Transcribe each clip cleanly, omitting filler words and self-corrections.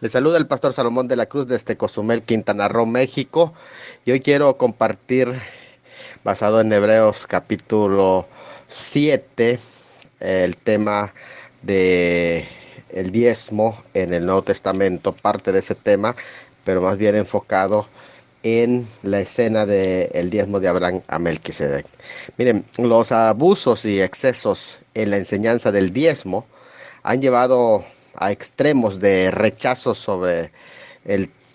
Les saluda el pastor Salomón de la Cruz desde Cozumel, Quintana Roo, México. Y hoy quiero compartir, basado en Hebreos capítulo 7, el tema de el diezmo en el Nuevo Testamento, parte de ese tema, pero más bien enfocado en la escena del diezmo de Abraham a Melquisedec. Miren, los abusos y excesos en la enseñanza del diezmo han llevado a extremos de rechazo sobre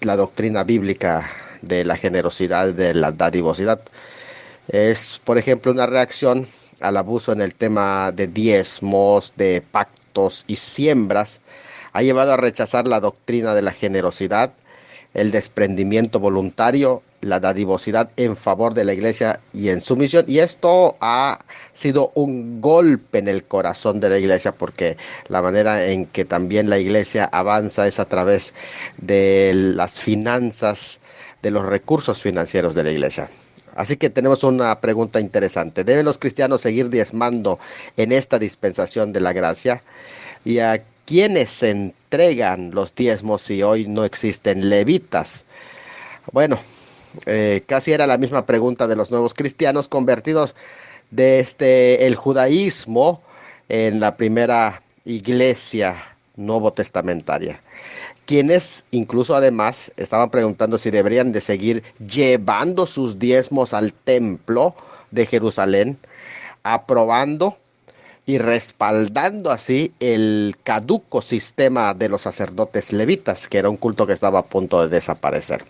la doctrina bíblica de la generosidad, de la dadivosidad. Es, por ejemplo, una reacción al abuso en el tema de diezmos, de pactos y siembras. Ha llevado a rechazar la doctrina de la generosidad, el desprendimiento voluntario, la dadivosidad en favor de la iglesia y en su misión. Y esto ha sido un golpe en el corazón de la iglesia, porque la manera en que también la iglesia avanza es a través de las finanzas, de los recursos financieros de la iglesia. Así que tenemos una pregunta interesante. ¿Deben los cristianos seguir diezmando en esta dispensación de la gracia? ¿Y a quiénes se entregan los diezmos si hoy no existen levitas? Bueno, casi era la misma pregunta de los nuevos cristianos convertidos desde el judaísmo en la primera iglesia nuevo testamentaria, quienes incluso además estaban preguntando si deberían de seguir llevando sus diezmos al templo de Jerusalén, aprobando y respaldando así el caduco sistema de los sacerdotes levitas, que era un culto que estaba a punto de desaparecer.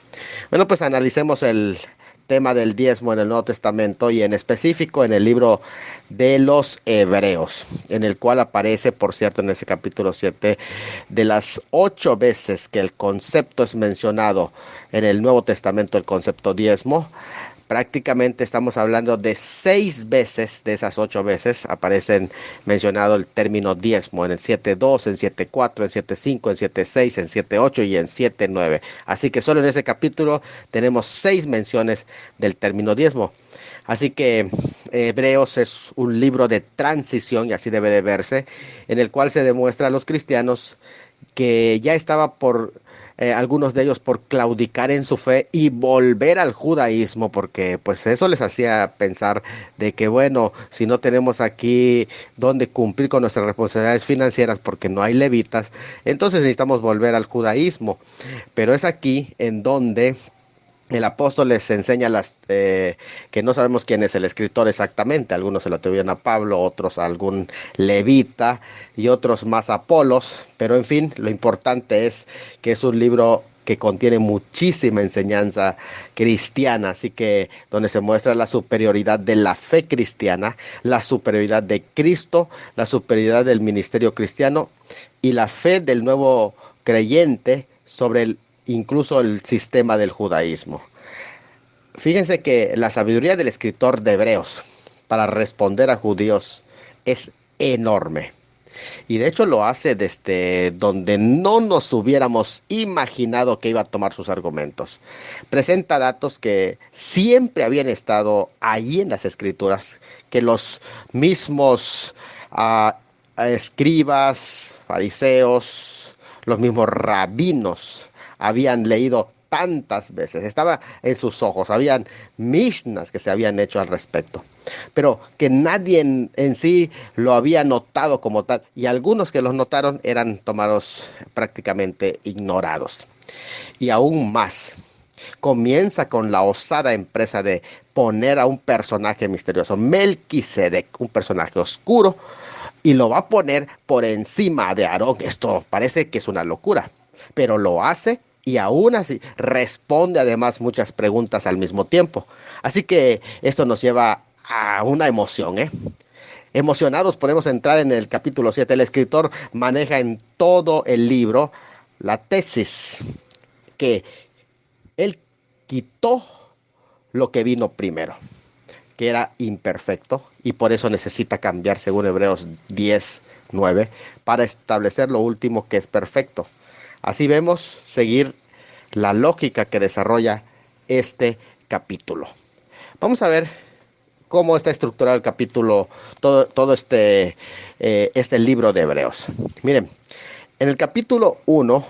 Bueno, pues analicemos el tema del diezmo en el Nuevo Testamento y en específico en el libro de los Hebreos, en el cual aparece, por cierto, en ese capítulo 7, de las 8 veces que el concepto es mencionado en el Nuevo Testamento, el concepto diezmo. Prácticamente estamos hablando de 6 veces de esas 8 veces aparecen mencionado el término diezmo en el 7.2, en 7.4, en 7.5, en 7.6, en 7.8 y en 7.9. Así que solo en ese capítulo tenemos 6 menciones del término diezmo. Así que Hebreos es un libro de transición, y así debe de verse, en el cual se demuestra a los cristianos que ya estaba por algunos de ellos por claudicar en su fe y volver al judaísmo, porque pues eso les hacía pensar de que bueno, si no tenemos aquí donde cumplir con nuestras responsabilidades financieras porque no hay levitas, entonces necesitamos volver al judaísmo. Pero es aquí en donde el apóstol les enseña que no sabemos quién es el escritor exactamente. Algunos se lo atribuyen a Pablo, otros a algún levita y otros más a Apolos. Pero en fin, lo importante es que es un libro que contiene muchísima enseñanza cristiana, así que donde se muestra la superioridad de la fe cristiana, la superioridad de Cristo, la superioridad del ministerio cristiano y la fe del nuevo creyente sobre incluso el sistema del judaísmo. Fíjense que la sabiduría del escritor de Hebreos para responder a judíos es enorme. Y de hecho lo hace desde donde no nos hubiéramos imaginado que iba a tomar sus argumentos. Presenta datos que siempre habían estado allí en las escrituras, que los mismos escribas, fariseos, los mismos rabinos habían leído tantas veces, estaba en sus ojos, habían mishnas que se habían hecho al respecto, pero que nadie en sí lo había notado como tal, y algunos que los notaron eran tomados prácticamente ignorados. Y aún más, comienza con la osada empresa de poner a un personaje misterioso, Melquisedec, un personaje oscuro, y lo va a poner por encima de Aarón. Esto parece que es una locura, pero lo hace y aún así responde además muchas preguntas al mismo tiempo. Así que esto nos lleva a una emoción, ¿eh? Emocionados podemos entrar en el capítulo 7. El escritor maneja en todo el libro la tesis que él quitó lo que vino primero, que era imperfecto, y por eso necesita cambiar, según Hebreos 10:9, para establecer lo último que es perfecto. Así vemos seguir la lógica que desarrolla este capítulo. Vamos a ver cómo está estructurado el capítulo, todo este libro de Hebreos. Miren, en el capítulo 1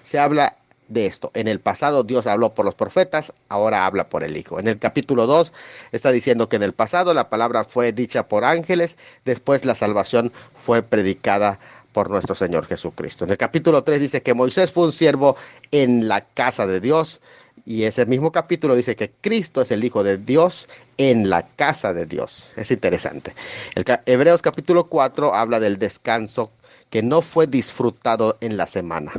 se habla de esto. En el pasado Dios habló por los profetas, ahora habla por el Hijo. En el capítulo 2 está diciendo que en el pasado la palabra fue dicha por ángeles, después la salvación fue predicada por nuestro Señor Jesucristo. En el capítulo 3 dice que Moisés fue un siervo en la casa de Dios, y ese mismo capítulo dice que Cristo es el Hijo de Dios en la casa de Dios. Es interesante. Hebreos capítulo 4 habla del descanso que no fue disfrutado en la semana.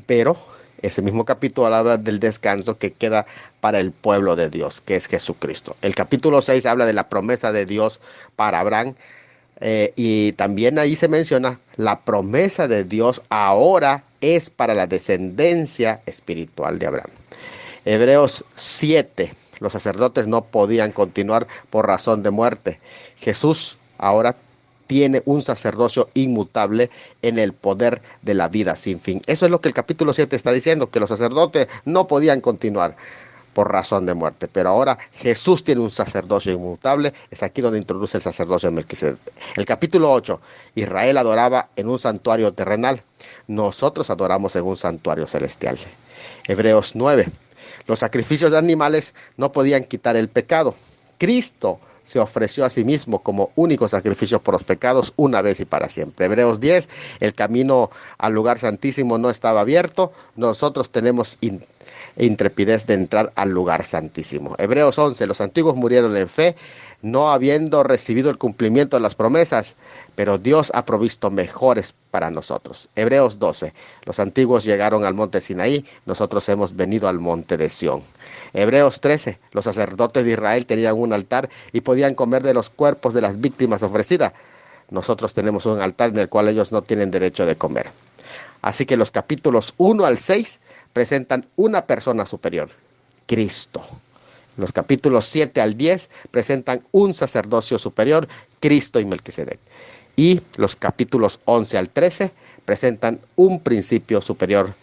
Pero ese mismo capítulo habla del descanso que queda para el pueblo de Dios, que es Jesucristo. El capítulo 6 habla de la promesa de Dios para Abraham, y también ahí se menciona la promesa de Dios ahora es para la descendencia espiritual de Abraham. Hebreos 7, los sacerdotes no podían continuar por razón de muerte. Jesús ahora tiene un sacerdocio inmutable en el poder de la vida sin fin. Eso es lo que el capítulo 7 está diciendo, que los sacerdotes no podían continuar por razón de muerte. Pero ahora Jesús tiene un sacerdocio inmutable. Es aquí donde introduce el sacerdocio de Melquisedec. El capítulo 8, Israel adoraba en un santuario terrenal. Nosotros adoramos en un santuario celestial. Hebreos 9, los sacrificios de animales no podían quitar el pecado. Cristo se ofreció a sí mismo como único sacrificio por los pecados una vez y para siempre. Hebreos 10, el camino al lugar santísimo no estaba abierto. Nosotros tenemos intrepidez de entrar al lugar santísimo. Hebreos 11, los antiguos murieron en fe, no habiendo recibido el cumplimiento de las promesas, pero Dios ha provisto mejores para nosotros. Hebreos 12, los antiguos llegaron al monte Sinaí, nosotros hemos venido al monte de Sión. Hebreos 13, los sacerdotes de Israel tenían un altar y podían comer de los cuerpos de las víctimas ofrecidas. Nosotros tenemos un altar en el cual ellos no tienen derecho de comer. Así que los capítulos 1 al 6 presentan una persona superior, Cristo. Los capítulos 7 al 10 presentan un sacerdocio superior, Cristo y Melquisedec. Y los capítulos 11 al 13 presentan un principio superior,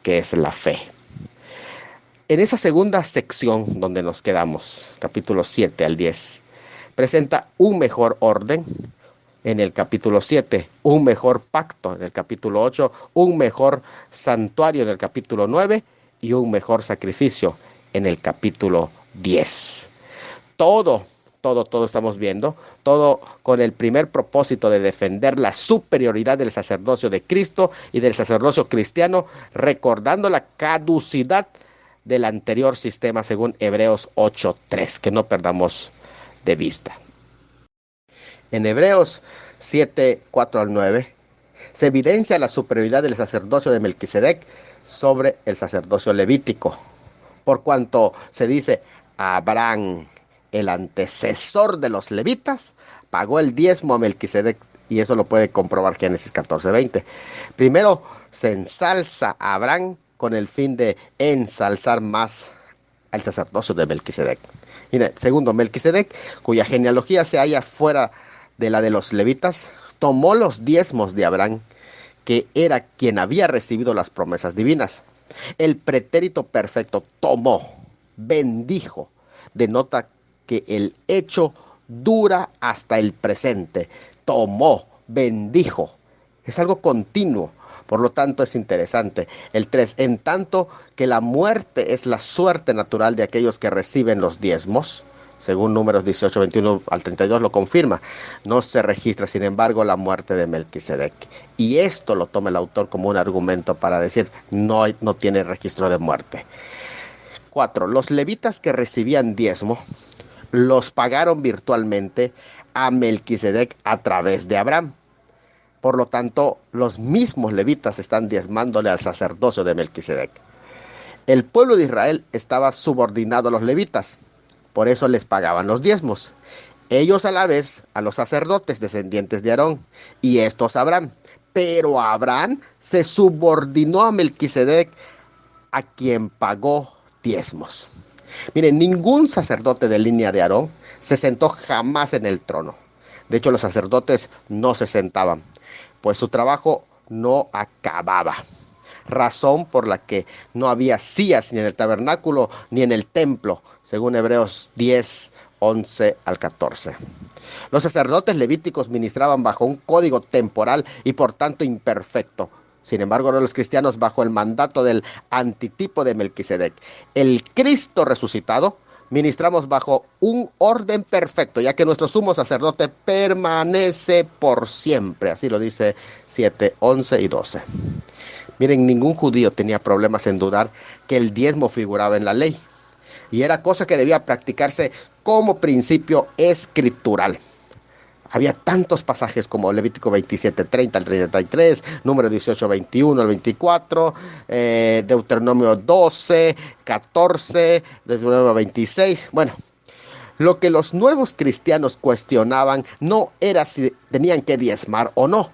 que es la fe. En esa segunda sección donde nos quedamos, capítulos 7 al 10, presenta un mejor orden. En el capítulo 7, un mejor pacto. En el capítulo 8, un mejor santuario. En el capítulo 9, y un mejor sacrificio en el capítulo 10. Todo estamos viendo, todo con el primer propósito de defender la superioridad del sacerdocio de Cristo y del sacerdocio cristiano, recordando la caducidad del anterior sistema según Hebreos 8:3, que no perdamos de vista. En Hebreos 7, 4 al 9, se evidencia la superioridad del sacerdocio de Melquisedec sobre el sacerdocio levítico, por cuanto se dice, Abraham, el antecesor de los levitas, pagó el diezmo a Melquisedec, y eso lo puede comprobar Génesis 14:20. Primero se ensalza a Abraham con el fin de ensalzar más al sacerdocio de Melquisedec. Y segundo, Melquisedec, cuya genealogía se halla fuera de la de los levitas, tomó los diezmos de Abraham, que era quien había recibido las promesas divinas. El pretérito perfecto tomó, bendijo, denota que el hecho dura hasta el presente. Tomó, bendijo, es algo continuo. Por lo tanto, es interesante. El 3, en tanto que la muerte es la suerte natural de aquellos que reciben los diezmos, según Números 18, 21 al 32 lo confirma, no se registra, sin embargo, la muerte de Melquisedec. Y esto lo toma el autor como un argumento para decir, no tiene registro de muerte. 4, los levitas que recibían diezmo, los pagaron virtualmente a Melquisedec a través de Abraham. Por lo tanto, los mismos levitas están diezmándole al sacerdocio de Melquisedec. El pueblo de Israel estaba subordinado a los levitas, por eso les pagaban los diezmos. Ellos a la vez a los sacerdotes descendientes de Aarón, y estos a Abraham. Pero Abraham se subordinó a Melquisedec, a quien pagó diezmos. Miren, ningún sacerdote de línea de Aarón se sentó jamás en el trono. De hecho, los sacerdotes no se sentaban, pues su trabajo no acababa. Razón por la que no había sillas ni en el tabernáculo ni en el templo, según Hebreos 10, 11 al 14. Los sacerdotes levíticos ministraban bajo un código temporal y por tanto imperfecto, Sin embargo, ahora los cristianos bajo el mandato del antitipo de Melquisedec, el Cristo resucitado, ministramos bajo un orden perfecto, ya que nuestro sumo sacerdote permanece por siempre. Así lo dice 7, 11 y 12. Miren, ningún judío tenía problemas en dudar que el diezmo figuraba en la ley y era cosa que debía practicarse como principio escritural. Había tantos pasajes como Levítico 27, 30 al 33, Número 18, 21 al 24, Deuteronomio 12, 14, Deuteronomio 26. Bueno, lo que los nuevos cristianos cuestionaban no era si tenían que diezmar o no,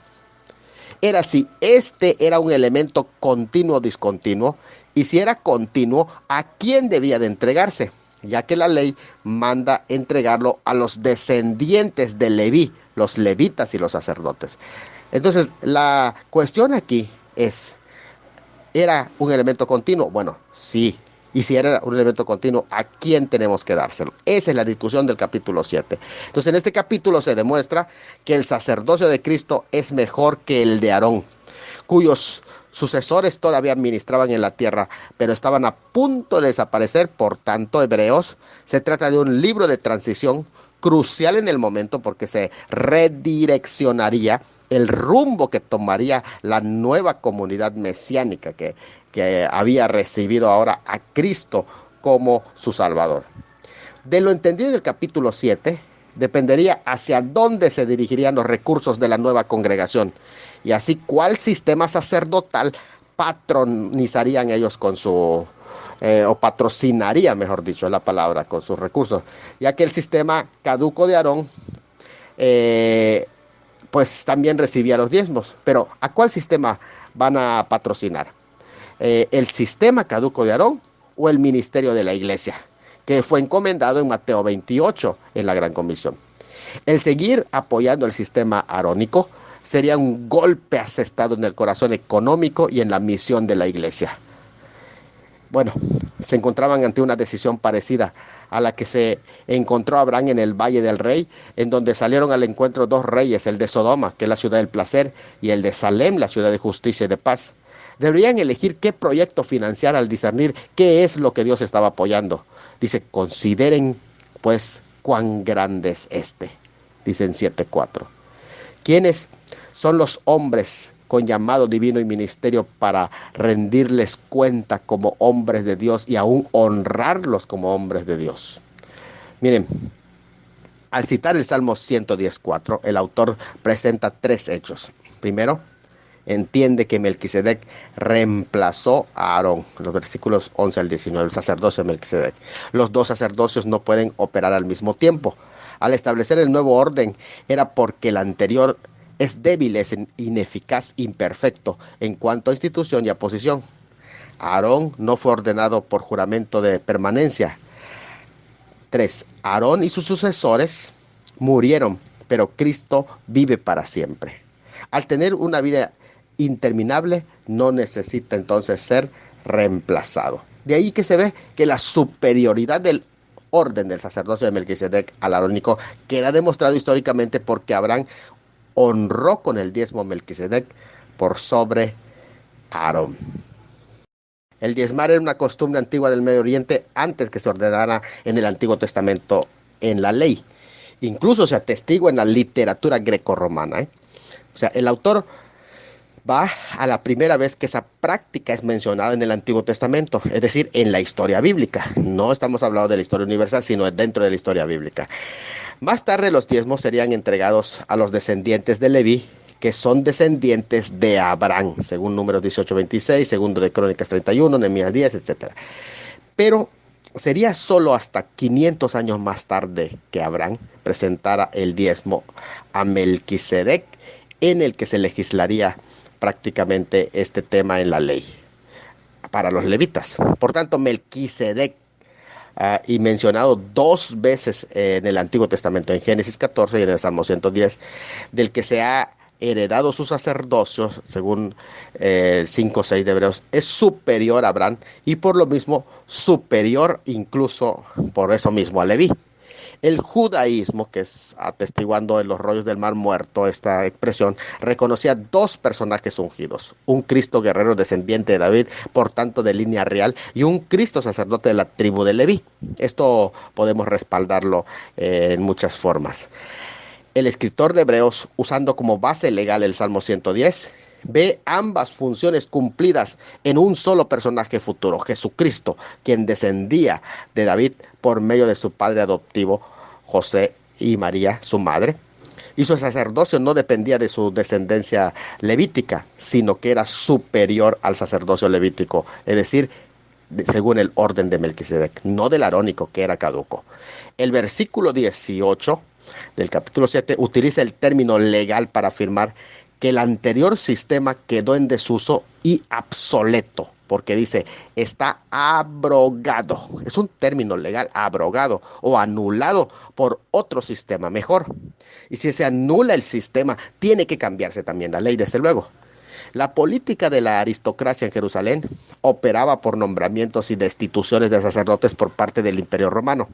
era si este era un elemento continuo o discontinuo, y si era continuo, ¿a quién debía de entregarse? Ya que la ley manda entregarlo a los descendientes de Leví, los levitas y los sacerdotes. Entonces, la cuestión aquí es, ¿era un elemento continuo? Bueno, sí. Y si era un elemento continuo, ¿a quién tenemos que dárselo? Esa es la discusión del capítulo 7. Entonces, en este capítulo se demuestra que el sacerdocio de Cristo es mejor que el de Aarón, cuyos sucesores todavía administraban en la tierra, pero estaban a punto de desaparecer. Por tanto, Hebreos se trata de un libro de transición crucial en el momento, porque se redireccionaría el rumbo que tomaría la nueva comunidad mesiánica que había recibido ahora a Cristo como su Salvador. De lo entendido en el capítulo 7, dependería hacia dónde se dirigirían los recursos de la nueva congregación y así cuál sistema sacerdotal patronizarían ellos con su, o patrocinaría, mejor dicho, la palabra, con sus recursos, ya que el sistema caduco de Aarón, pues también recibía los diezmos. Pero ¿a cuál sistema van a patrocinar? ¿El sistema caduco de Aarón o el ministerio de la iglesia, que fue encomendado en Mateo 28 en la Gran Comisión? El seguir apoyando el sistema arónico sería un golpe asestado en el corazón económico y en la misión de la iglesia. Bueno, se encontraban ante una decisión parecida a la que se encontró Abraham en el Valle del Rey, en donde salieron al encuentro dos reyes, el de Sodoma, que es la ciudad del placer, y el de Salem, la ciudad de justicia y de paz. Deberían elegir qué proyecto financiar al discernir qué es lo que Dios estaba apoyando. Dice, consideren pues cuán grande es este. Dice en 7:4. ¿Quiénes son los hombres con llamado divino y ministerio para rendirles cuenta como hombres de Dios y aún honrarlos como hombres de Dios? Miren, al citar el Salmo 110:4, el autor presenta tres hechos. Primero, entiende que Melquisedec reemplazó a Aarón, los versículos 11 al 19, el sacerdocio de Melquisedec. Los dos sacerdocios no pueden operar al mismo tiempo. Al establecer el nuevo orden, era porque el anterior es débil, es ineficaz, imperfecto en cuanto a institución y a posición. Aarón no fue ordenado por juramento de permanencia. 3. Aarón y sus sucesores murieron, pero Cristo vive para siempre. Al tener una vida interminable, no necesita entonces ser reemplazado. De ahí que se ve que la superioridad del orden del sacerdocio de Melquisedec al arónico queda demostrado históricamente porque Abraham honró con el diezmo a Melquisedec por sobre Aarón. El diezmar era una costumbre antigua del Medio Oriente antes que se ordenara en el Antiguo Testamento en la ley. Incluso se atestigua en la literatura grecorromana. O sea, el autor va a la primera vez que esa práctica es mencionada en el Antiguo Testamento, es decir, en la historia bíblica. No estamos hablando de la historia universal, sino dentro de la historia bíblica. Más tarde los diezmos serían entregados a los descendientes de Leví, que son descendientes de Abraham, según Números 18:26, segundo de Crónicas 31, Nehemías 10, etc. Pero sería solo hasta 500 años más tarde que Abraham presentara el diezmo a Melquisedec, en el que se legislaría prácticamente este tema en la ley para los levitas. Por tanto, Melquisedec, y mencionado dos veces en el Antiguo Testamento, en Génesis 14 y en el Salmo 110, del que se ha heredado sus sacerdocios, según el 5:6 de Hebreos, es superior a Abraham y por lo mismo superior incluso por eso mismo a Leví. El judaísmo, que es atestiguando en los rollos del Mar Muerto esta expresión, reconocía dos personajes ungidos, un Cristo guerrero descendiente de David, por tanto de línea real, y un Cristo sacerdote de la tribu de Leví. Esto podemos respaldarlo en muchas formas. El escritor de Hebreos, usando como base legal el Salmo 110, ve ambas funciones cumplidas en un solo personaje futuro, Jesucristo, quien descendía de David por medio de su padre adoptivo, José, y María, su madre. Y su sacerdocio no dependía de su descendencia levítica, sino que era superior al sacerdocio levítico, es decir, según el orden de Melquisedec, no del arónico, que era caduco. El versículo 18 del capítulo 7 utiliza el término legal para afirmar que el anterior sistema quedó en desuso y obsoleto, porque dice, está abrogado. Es un término legal, abrogado o anulado por otro sistema mejor. Y si se anula el sistema, tiene que cambiarse también la ley, desde luego. La política de la aristocracia en Jerusalén operaba por nombramientos y destituciones de sacerdotes por parte del Imperio Romano.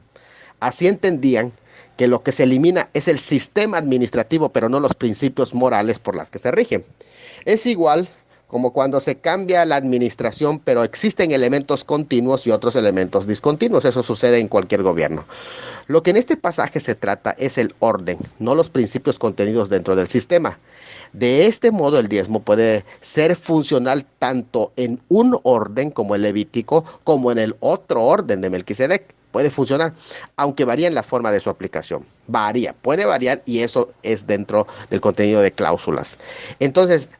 Así entendían que lo que se elimina es el sistema administrativo, pero no los principios morales por los que se rigen. Es igual como cuando se cambia la administración, pero existen elementos continuos y otros elementos discontinuos. Eso sucede en cualquier gobierno. Lo que en este pasaje se trata es el orden, no los principios contenidos dentro del sistema. De este modo, el diezmo puede ser funcional tanto en un orden como el levítico, como en el otro orden de Melquisedec. Puede funcionar, aunque varía en la forma de su aplicación. Puede variar, y eso es dentro del contenido de cláusulas. Entonces,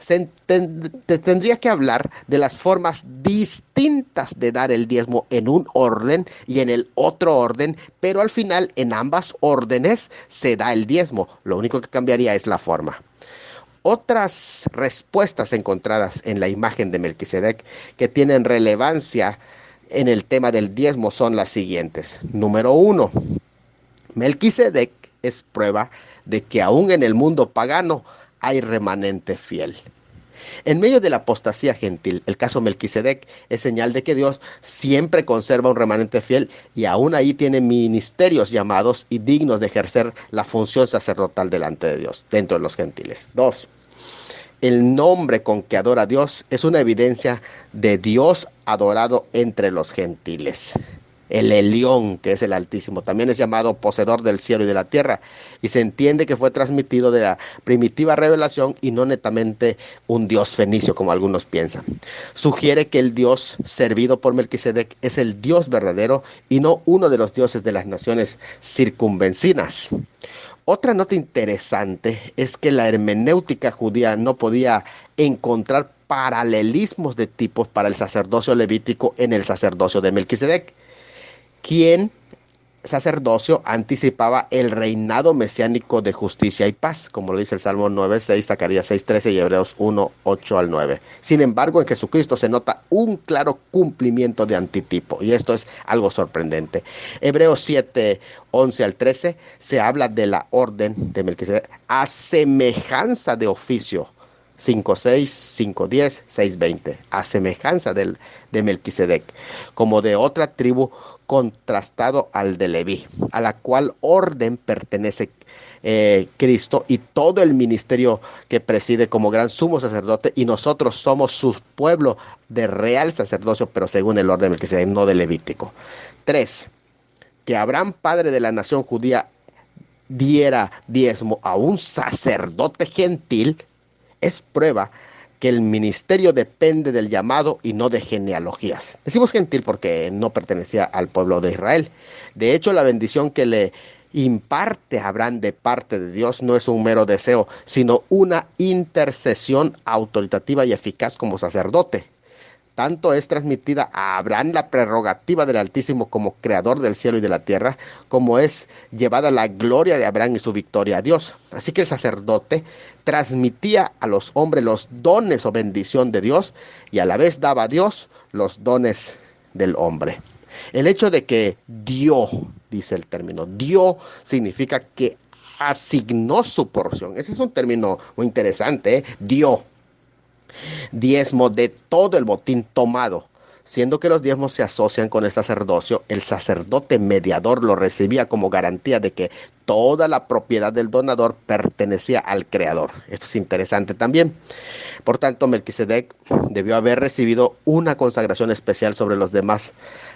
tendría que hablar de las formas distintas de dar el diezmo en un orden y en el otro orden, pero al final en ambas órdenes se da el diezmo. Lo único que cambiaría es la forma. Otras respuestas encontradas en la imagen de Melquisedec que tienen relevancia en el tema del diezmo son las siguientes. Número 1. Melquisedec es prueba de que aún en el mundo pagano hay remanente fiel. En medio de la apostasía gentil, el caso Melquisedec es señal de que Dios siempre conserva un remanente fiel y aún ahí tiene ministerios llamados y dignos de ejercer la función sacerdotal delante de Dios, dentro de los gentiles. 2. El nombre con que adora a Dios es una evidencia de Dios adorado entre los gentiles. El Elión, que es el Altísimo, también es llamado poseedor del cielo y de la tierra, y se entiende que fue transmitido de la primitiva revelación y no netamente un dios fenicio, como algunos piensan. Sugiere que el Dios servido por Melquisedec es el Dios verdadero y no uno de los dioses de las naciones circunvencinas. Otra nota interesante es que la hermenéutica judía no podía encontrar paralelismos de tipos para el sacerdocio levítico en el sacerdocio de Melquisedec, quien sacerdocio anticipaba el reinado mesiánico de justicia y paz, como lo dice el Salmo 9:6, Zacarías 6:13 y Hebreos 1:8-9. Sin embargo, en Jesucristo se nota un claro cumplimiento de antitipo, y esto es algo sorprendente. Hebreos 7:11-13 se habla de la orden de Melquisedec a semejanza de oficio. 5:6, 5:10, 6:20, a semejanza de Melquisedec, como de otra tribu, contrastado al de Leví, a la cual orden pertenece Cristo y todo el ministerio que preside como gran sumo sacerdote, y nosotros somos su pueblo de real sacerdocio, pero según el orden de Melquisedec, no de Levítico. 3. Que Abraham, padre de la nación judía, diera diezmo a un sacerdote gentil es prueba que el ministerio depende del llamado y no de genealogías. Decimos gentil porque no pertenecía al pueblo de Israel. De hecho, la bendición que le imparte a Abraham de parte de Dios no es un mero deseo, sino una intercesión autoritativa y eficaz como sacerdote. Tanto es transmitida a Abraham la prerrogativa del Altísimo como creador del cielo y de la tierra, como es llevada la gloria de Abraham y su victoria a Dios. Así que el sacerdote transmitía a los hombres los dones o bendición de Dios y a la vez daba a Dios los dones del hombre. El hecho de que dio, dice el término, dio significa que asignó su porción. Ese es un término muy interesante, dio. Diezmo de todo el botín tomado, Siendo que los diezmos se asocian con el sacerdocio, el sacerdote mediador lo recibía como garantía de que toda la propiedad del donador pertenecía al creador. Esto es interesante también. Por tanto, Melquisedec debió haber recibido una consagración especial sobre los demás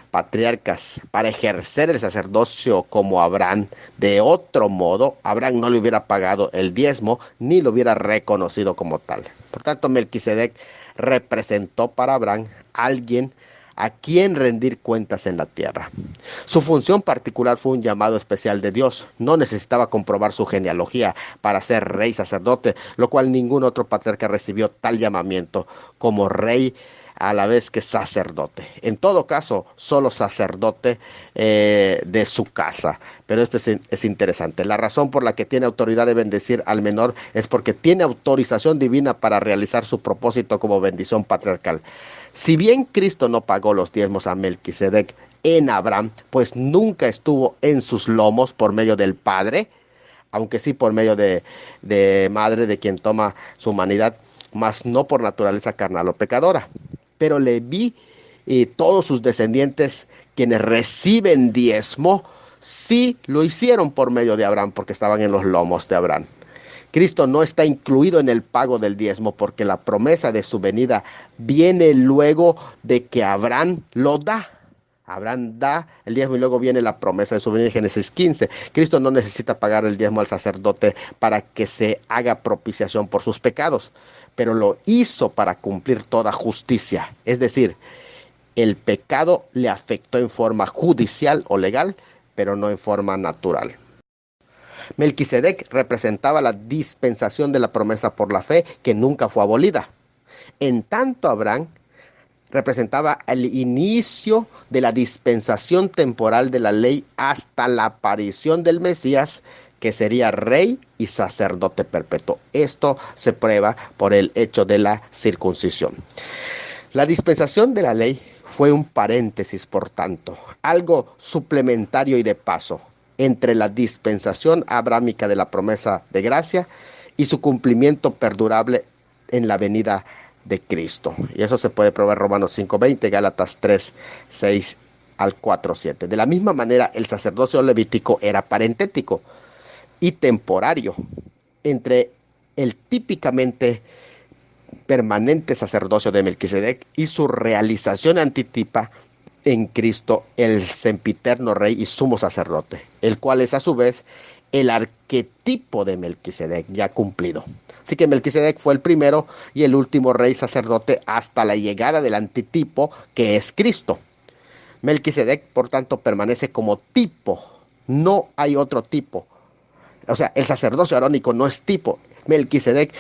patriarcas para ejercer el sacerdocio como Abraham. De otro modo, Abraham no le hubiera pagado el diezmo ni lo hubiera reconocido como tal. Por tanto, Melquisedec representó para Abraham a alguien a quien rendir cuentas en la tierra. Su función particular fue un llamado especial de Dios. No necesitaba comprobar su genealogía para ser rey sacerdote, lo cual ningún otro patriarca recibió tal llamamiento como rey a la vez que sacerdote. En todo caso, solo sacerdote de su casa. Pero esto es interesante. La razón por la que tiene autoridad de bendecir al menor es porque tiene autorización divina para realizar su propósito como bendición patriarcal. Si bien Cristo no pagó los diezmos a Melquisedec en Abraham, pues nunca estuvo en sus lomos por medio del Padre, aunque sí por medio de madre de quien toma su humanidad, mas no por naturaleza carnal o pecadora. Pero Leví y todos sus descendientes, quienes reciben diezmo, sí lo hicieron por medio de Abraham, porque estaban en los lomos de Abraham. Cristo no está incluido en el pago del diezmo porque la promesa de su venida viene luego de que Abraham lo da. Abraham da el diezmo y luego viene la promesa de su venida en Génesis 15. Cristo no necesita pagar el diezmo al sacerdote para que se haga propiciación por sus pecados, pero lo hizo para cumplir toda justicia. Es decir, el pecado le afectó en forma judicial o legal, pero no en forma natural. Melquisedec representaba la dispensación de la promesa por la fe que nunca fue abolida. En tanto, Abraham representaba el inicio de la dispensación temporal de la ley hasta la aparición del Mesías, que sería rey y sacerdote perpetuo. Esto se prueba por el hecho de la circuncisión. La dispensación de la ley fue un paréntesis, por tanto, algo suplementario y de paso entre la dispensación abrámica de la promesa de gracia y su cumplimiento perdurable en la venida de Cristo. Y eso se puede probar en Romanos 5:20, Gálatas 3:6 al 4:7. De la misma manera, el sacerdocio levítico era parentético y temporario entre el típicamente permanente sacerdocio de Melquisedec y su realización antitipa en Cristo, el sempiterno rey y sumo sacerdote, el cual es a su vez el arquetipo de Melquisedec ya cumplido. Así que Melquisedec fue el primero y el último rey sacerdote hasta la llegada del antitipo, que es Cristo. Melquisedec, por tanto, permanece como tipo. No hay otro tipo. O sea, el sacerdocio arónico no es tipo. Melquisedec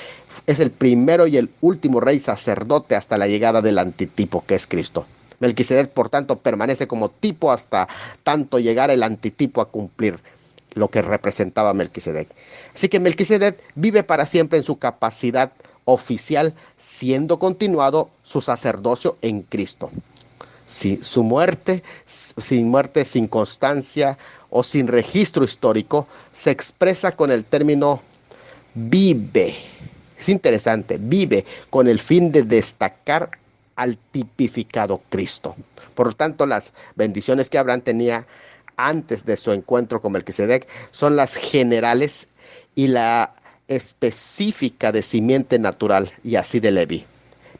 es el primero y el último rey sacerdote hasta la llegada del antitipo, que es Cristo. Melquisedec, por tanto, permanece como tipo hasta tanto llegar el antitipo a cumplir lo que representaba Melquisedec. Así que Melquisedec vive para siempre en su capacidad oficial, siendo continuado su sacerdocio en Cristo. Sin muerte, sin constancia o sin registro histórico, se expresa con el término vive. Es interesante, vive con el fin de destacar al tipificado Cristo. Por lo tanto, las bendiciones que Abraham tenía antes de su encuentro con Melquisedec son las generales y la específica de simiente natural y así de Leví.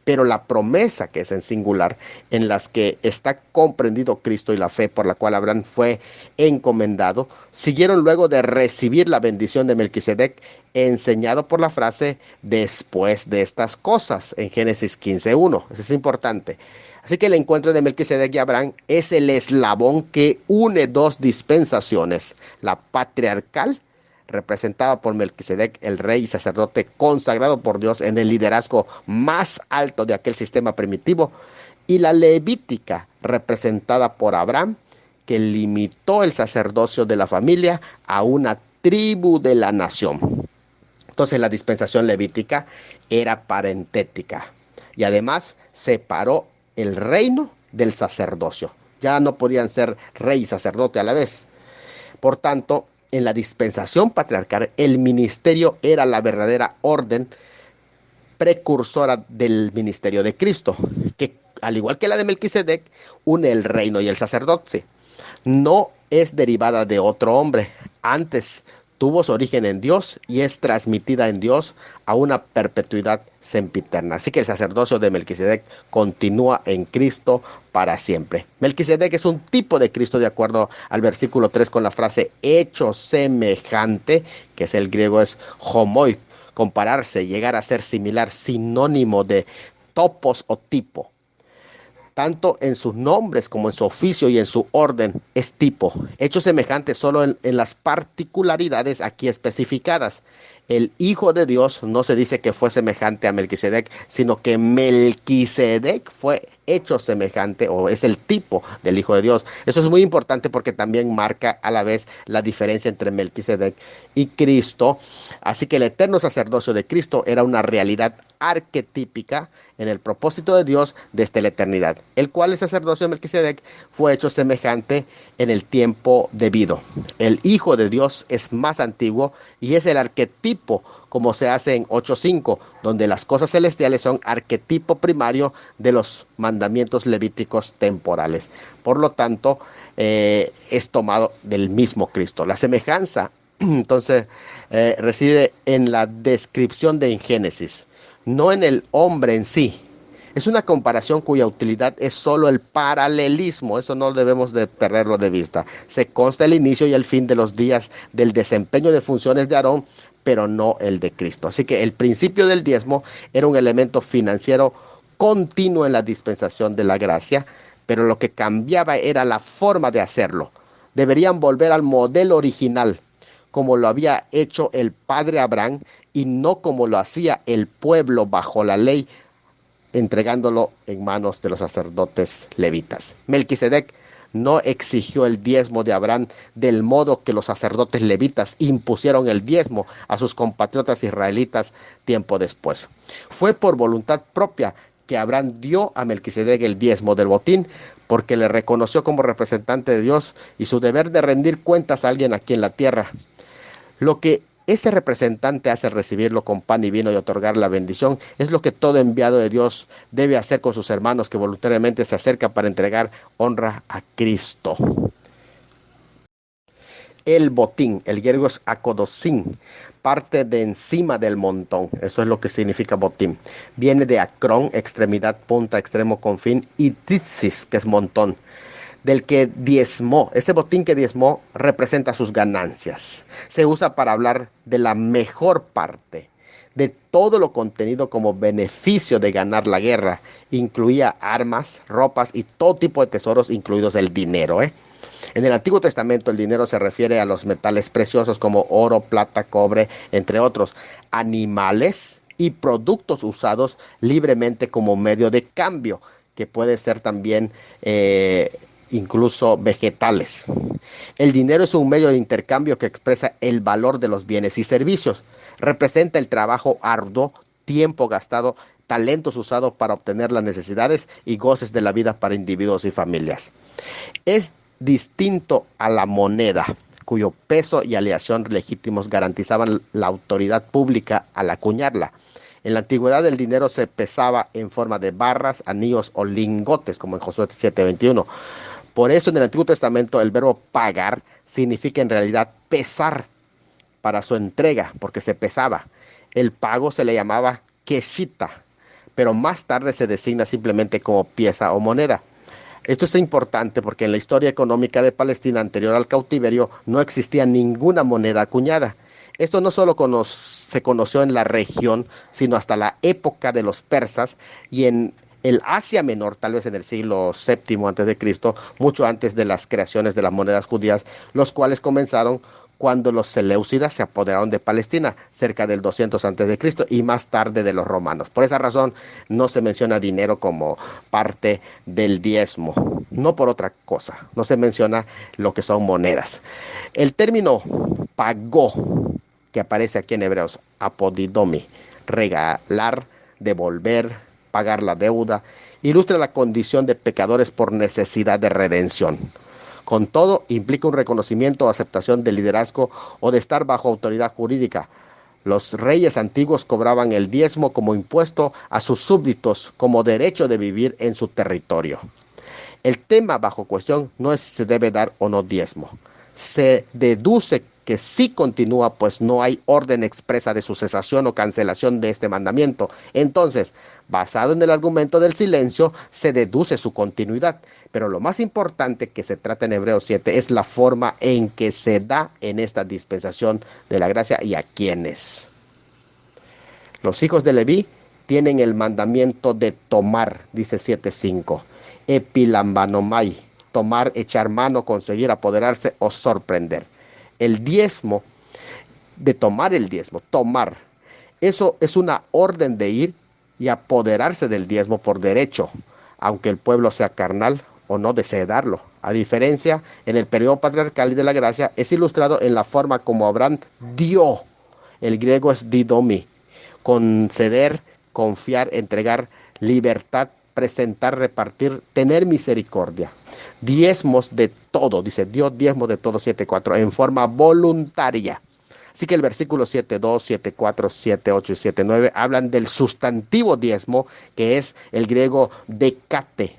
Pero la promesa, que es en singular, en las que está comprendido Cristo y la fe por la cual Abraham fue encomendado, siguieron luego de recibir la bendición de Melquisedec, enseñado por la frase después de estas cosas en Génesis 15:1. Eso es importante. Así que el encuentro de Melquisedec y Abraham es el eslabón que une dos dispensaciones, la patriarcal, representada por Melquisedec, el rey y sacerdote consagrado por Dios en el liderazgo más alto de aquel sistema primitivo, y la levítica, representada por Abraham, que limitó el sacerdocio de la familia a una tribu de la nación. Entonces la dispensación levítica era parentética y además separó el reino del sacerdocio. Ya no podían ser rey y sacerdote a la vez. Por tanto, en la dispensación patriarcal, el ministerio era la verdadera orden precursora del ministerio de Cristo, que al igual que la de Melquisedec, une el reino y el sacerdocio. No es derivada de otro hombre, antes tuvo su origen en Dios y es transmitida en Dios a una perpetuidad sempiterna. Así que el sacerdocio de Melquisedec continúa en Cristo para siempre. Melquisedec es un tipo de Cristo de acuerdo al versículo 3 con la frase hecho semejante, que es el griego es homoi, compararse, llegar a ser similar, sinónimo de topos o tipo. Tanto en sus nombres como en su oficio y en su orden es tipo, hecho semejante solo en las particularidades aquí especificadas. El Hijo de Dios no se dice que fue semejante a Melquisedec, sino que Melquisedec fue hecho semejante o es el tipo del Hijo de Dios. Eso es muy importante porque también marca a la vez la diferencia entre Melquisedec y Cristo. Así que el eterno sacerdocio de Cristo era una realidad arquetípica en el propósito de Dios desde la eternidad, el cual el sacerdocio de Melquisedec fue hecho semejante en el tiempo debido. El Hijo de Dios es más antiguo y es el arquetipo, como se hace en 8.5, donde las cosas celestiales son arquetipo primario de los mandamientos levíticos temporales. Por lo tanto, es tomado del mismo Cristo. La semejanza, entonces, reside en la descripción de en Génesis, no en el hombre en sí. Es una comparación cuya utilidad es solo el paralelismo, eso no debemos de perderlo de vista. Se consta el inicio y el fin de los días del desempeño de funciones de Aarón, pero no el de Cristo. Así que el principio del diezmo era un elemento financiero continuo en la dispensación de la gracia, pero lo que cambiaba era la forma de hacerlo. Deberían volver al modelo original, como lo había hecho el padre Abraham y no como lo hacía el pueblo bajo la ley, entregándolo en manos de los sacerdotes levitas. Melquisedec no exigió el diezmo de Abraham del modo que los sacerdotes levitas impusieron el diezmo a sus compatriotas israelitas tiempo después. Fue por voluntad propia que Abraham dio a Melquisedec el diezmo del botín, porque le reconoció como representante de Dios y su deber de rendir cuentas a alguien aquí en la tierra. Lo que este representante hace recibirlo con pan y vino y otorgar la bendición es lo que todo enviado de Dios debe hacer con sus hermanos que voluntariamente se acercan para entregar honra a Cristo. El botín, el griego es akodosin, parte de encima del montón, eso es lo que significa botín. Viene de acrón, extremidad, punta, extremo, confín, y titsis, que es montón, del que diezmó. Ese botín que diezmó representa sus ganancias. Se usa para hablar de la mejor parte, de todo lo contenido como beneficio de ganar la guerra. Incluía armas, ropas y todo tipo de tesoros, incluidos el dinero. En el Antiguo Testamento el dinero se refiere a los metales preciosos como oro, plata, cobre, entre otros, animales y productos usados libremente como medio de cambio, que puede ser también incluso vegetales. El dinero es un medio de intercambio que expresa el valor de los bienes y servicios. Representa el trabajo arduo, tiempo gastado, talentos usados para obtener las necesidades y goces de la vida para individuos y familias. Es distinto a la moneda, cuyo peso y aleación legítimos garantizaban la autoridad pública al acuñarla. En la antigüedad el dinero se pesaba en forma de barras, anillos o lingotes, como en Josué 7:21. Por eso en el Antiguo Testamento el verbo pagar significa en realidad pesar para su entrega, porque se pesaba. El pago se le llamaba keshita, pero más tarde se designa simplemente como pieza o moneda. Esto es importante porque en la historia económica de Palestina anterior al cautiverio no existía ninguna moneda acuñada. Esto no solo se conoció en la región, sino hasta la época de los persas y en el Asia Menor, tal vez en el siglo VII a.C., mucho antes de las creaciones de las monedas judías, los cuales comenzaron cuando los seleucidas se apoderaron de Palestina, cerca del 200 a.C. y más tarde de los romanos. Por esa razón no se menciona dinero como parte del diezmo, no por otra cosa, no se menciona lo que son monedas. El término pagó, que aparece aquí en Hebreos, apodidomi, regalar, devolver, pagar la deuda, ilustra la condición de pecadores por necesidad de redención. Con todo, implica un reconocimiento o aceptación del liderazgo o de estar bajo autoridad jurídica, Los reyes antiguos cobraban el diezmo como impuesto a sus súbditos, como derecho de vivir en su territorio. El tema bajo cuestión no es si se debe dar o no diezmo. Se deduce que sí continúa, pues no hay orden expresa de su cesación o cancelación de este mandamiento. Entonces, basado en el argumento del silencio, se deduce su continuidad. Pero lo más importante que se trata en Hebreos 7 es la forma en que se da en esta dispensación de la gracia y a quiénes. Los hijos de Leví tienen el mandamiento de tomar, dice 7:5. Epilambanomai, tomar, echar mano, conseguir, apoderarse o sorprender. El diezmo, de tomar el diezmo, tomar. Eso es una orden de ir y apoderarse del diezmo por derecho, aunque el pueblo sea carnal o no desee darlo. A diferencia, en el periodo patriarcal y de la gracia, es ilustrado en la forma como Abraham dio. El griego es didomi. Conceder, confiar, entregar, libertad, presentar, repartir, tener misericordia. Diezmos de todo, dice Dios, diezmos de todo, 7:4, en forma voluntaria. Así que el versículo 7:2, 7:4, 7:8 y 7:9 hablan del sustantivo diezmo, que es el griego decate,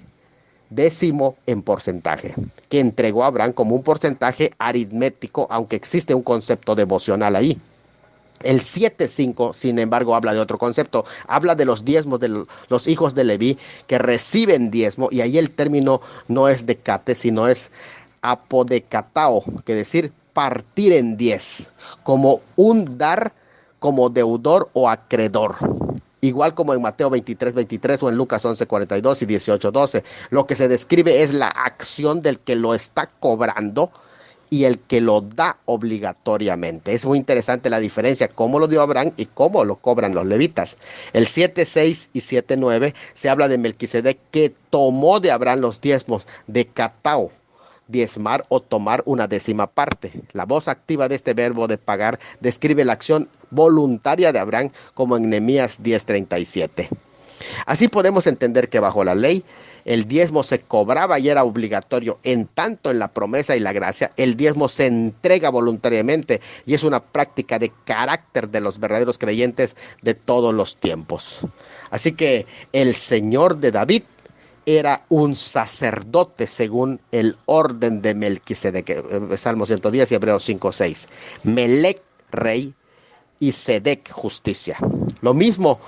décimo en porcentaje, que entregó a Abraham como un porcentaje aritmético, aunque existe un concepto devocional ahí. El 7:5, sin embargo, habla de otro concepto. Habla de los diezmos de los hijos de Leví que reciben diezmo, y ahí el término no es decate, sino es apodecatao, que decir partir en 10, como un dar como deudor o acreedor. Igual como en Mateo 23:23 o en Lucas 11:42 y 18:12. Lo que se describe es la acción del que lo está cobrando y el que lo da obligatoriamente. Es muy interesante la diferencia, cómo lo dio Abraham y cómo lo cobran los levitas. El 7:6 y 7:9 se habla de Melquisedec, que tomó de Abraham los diezmos de catao, diezmar o tomar una décima parte. La voz activa de este verbo de pagar describe la acción voluntaria de Abraham, como en Nehemías 10:37. Así podemos entender que bajo la ley el diezmo se cobraba y era obligatorio. En tanto, en la promesa y la gracia, el diezmo se entrega voluntariamente y es una práctica de carácter de los verdaderos creyentes de todos los tiempos. Así que el Señor de David era un sacerdote según el orden de Melquisedec, Salmo 110 y Hebreos 5:6. Melec, rey, y Sedec, justicia. Lo mismo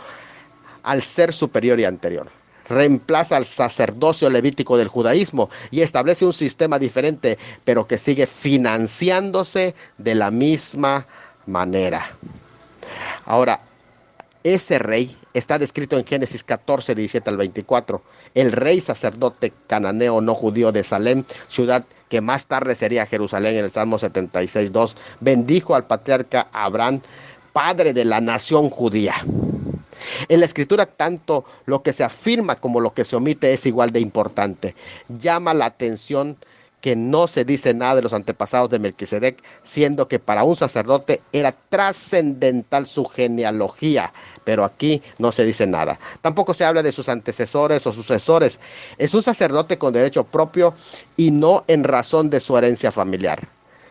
al ser superior y anterior. Reemplaza al sacerdocio levítico del judaísmo y establece un sistema diferente, pero que sigue financiándose de la misma manera. Ahora, ese rey está descrito en Génesis 14:17 al 24. El rey sacerdote cananeo no judío de Salem, ciudad que más tarde sería Jerusalén, en el Salmo 76:2, bendijo al patriarca Abraham, padre de la nación judía. En la escritura, tanto lo que se afirma como lo que se omite es igual de importante. Llama la atención que no se dice nada de los antepasados de Melquisedec, siendo que para un sacerdote era trascendental su genealogía, pero aquí no se dice nada. Tampoco se habla de sus antecesores o sucesores. Es un sacerdote con derecho propio y no en razón de su herencia familiar.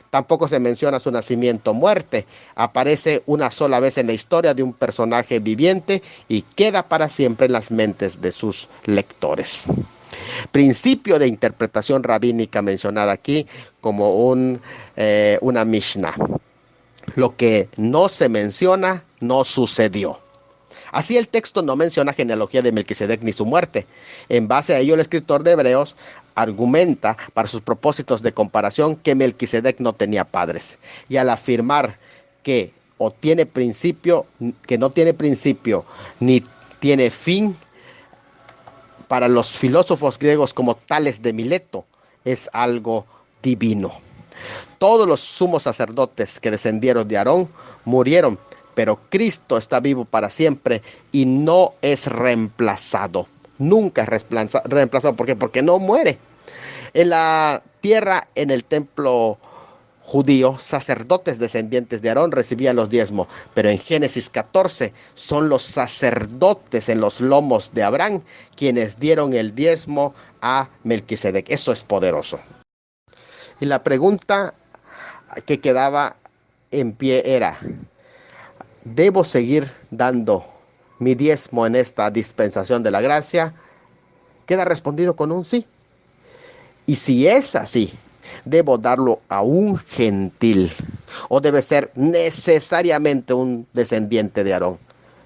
Tampoco se menciona su nacimiento o muerte. Aparece una sola vez en la historia de un personaje viviente y queda para siempre en las mentes de sus lectores. Principio de interpretación rabínica mencionada aquí como una Mishnah. Lo que no se menciona no sucedió. Así el texto no menciona genealogía de Melquisedec ni su muerte. En base a ello, el escritor de Hebreos argumenta para sus propósitos de comparación que Melquisedec no tenía padres. Y al afirmar que o tiene principio, que no tiene principio ni tiene fin, para los filósofos griegos como Tales de Mileto, es algo divino. Todos los sumos sacerdotes que descendieron de Aarón murieron, pero Cristo está vivo para siempre y no es reemplazado. Nunca es reemplazado. ¿Por qué? Porque no muere. En la tierra, en el templo judío, sacerdotes descendientes de Aarón recibían los diezmos, pero en Génesis 14 son los sacerdotes en los lomos de Abraham quienes dieron el diezmo a Melquisedec. Eso es poderoso. Y la pregunta que quedaba en pie era, ¿debo seguir dando mi diezmo en esta dispensación de la gracia? Queda respondido con un sí. Y si es así, ¿debo darlo a un gentil o debe ser necesariamente un descendiente de Aarón?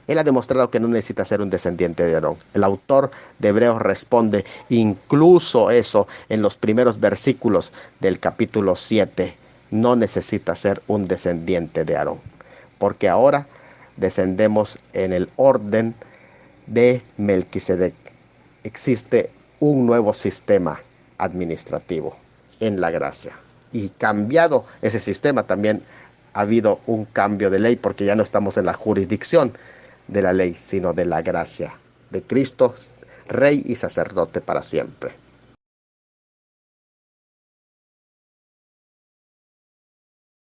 Él ha demostrado que no necesita ser un descendiente de Aarón. El autor de Hebreos responde incluso eso en los primeros versículos del capítulo 7. No necesita ser un descendiente de Aarón, porque ahora descendemos en el orden de Melquisedec. Existe un nuevo sistema administrativo en la gracia. Y cambiado ese sistema también ha habido un cambio de ley porque ya no estamos en la jurisdicción de la ley, sino de la gracia de Cristo, Rey y sacerdote para siempre.